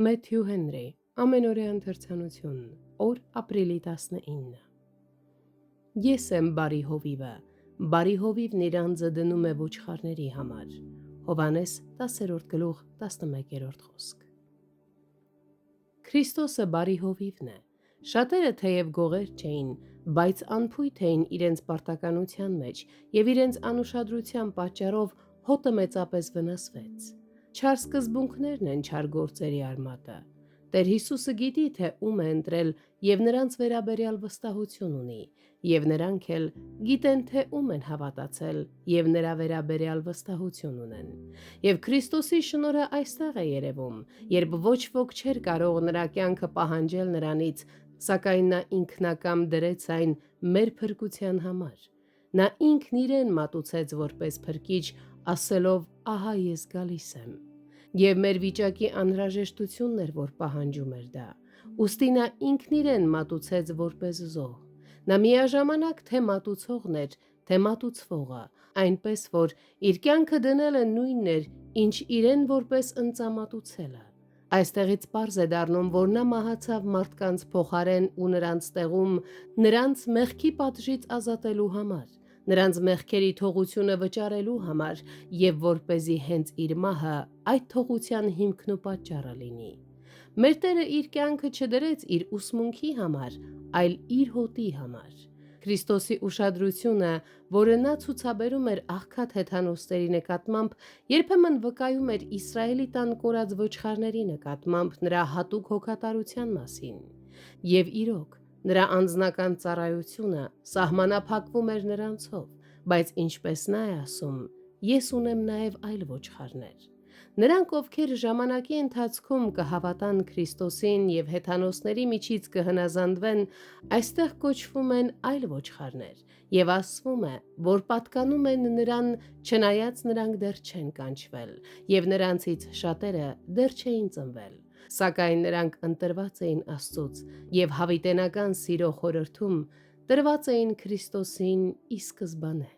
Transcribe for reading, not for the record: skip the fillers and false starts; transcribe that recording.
Մեթյու Հենրի, ամենօրյա ընթերցանություն, օր ապրիլի 19։ Ես եմ բարի հովիվը, բարի հովիվն իր անձը դնում է ոչխարների համար։ Հովհաննես 10:11 խոսք։ Քրիստոսը բարի հովիվն է։ Շատերը թեև գողեր չէին, բայց անփույթ էին իրենց պարտականության մեջ և իրենց անուշադրության պատճառով հոտը մեծապես վնասվեց։ Չար սկզբունքներն են չար գործերի արմատը։ Տեր Հիսուսը գիտի, թե ում է ընտրել և նրանց վերաբերյալ վստահություն ունի, և նրանք էլ գիտեն, թե ում են հավատացել և նրա վերաբերյալ վստահություն ունեն։ Եվ Քրիստոսի շնորհը այստեղ է երևում, երբ ոչ ոք չէր կարող նրա կյանքը պահանջել նրանից, սակայն նա ինքնակամ դրեց այն մեր փրկության համար։ Նա ինքն իրեն մատուցեց որպես փրկիչ, ասելով. «Ահա ես գալիս եմ»։ Եվ մեր վիճակի անհրաժեշտությունն էր, որ պահանջում էր դա։ Ուստի նա ինքն իրեն մատուցեց որպես զոհ։ Նա միաժամանակ թե մատուցողն էր, թե մատուցվողը, այնպես որ իր կյանքը դնելը նույնն էր, ինչ իրեն որպես ընծամատուցելը։ Այստեղից պարզ է դառնում, որ նա մահացավ մարդկանց փոխարեն ու նրանց տեղում, նրանց մեղքի պատժից ազատելու համար, նրանց մեղքերի թողությունը վճարելու համար, և որպեսզի հենց իր մահը այդ թողության հիմքն ու պատճառը լինի։ Մեր Տերը իր կյանքը չդրեց իր ուսմունքի համար, այլ իր հոտի համար։ Քրիստոսի ուշադրությունը, որը նա ցուցաբերում էր աղքատ հեթանոսների նկատմամբ, երբեմն վկայում էր Իսրայելի տան կորած ոչխարների նկատմամբ նրա հատուկ հոգատարության մասին։ Եվ իրոք, նրա անձնական ծառայությունը սահմանափակվում էր նրանցով, բայց ինչպես նա է ասում. «Ես ունեմ նաև այլ ոչխարներ»։ Նրանք, ովքեր ժամանակի ընթացքում կհավատան Քրիստոսին և հեթանոսների միջից կհնազանդվեն, այստեղ կոչվում են այլ ոչխարներ, և ասվում է, որ պատկանում են նրան, չնայած նրանք դեռ չեն կանչվել, և նրանցից շատերը դեռ չէին ծնվել, սակայն նրանք ընտրված էին Աստծուց և հավիտենական սիրո խորհրդում տրված էին Քրիստոսին ի սկզբանե։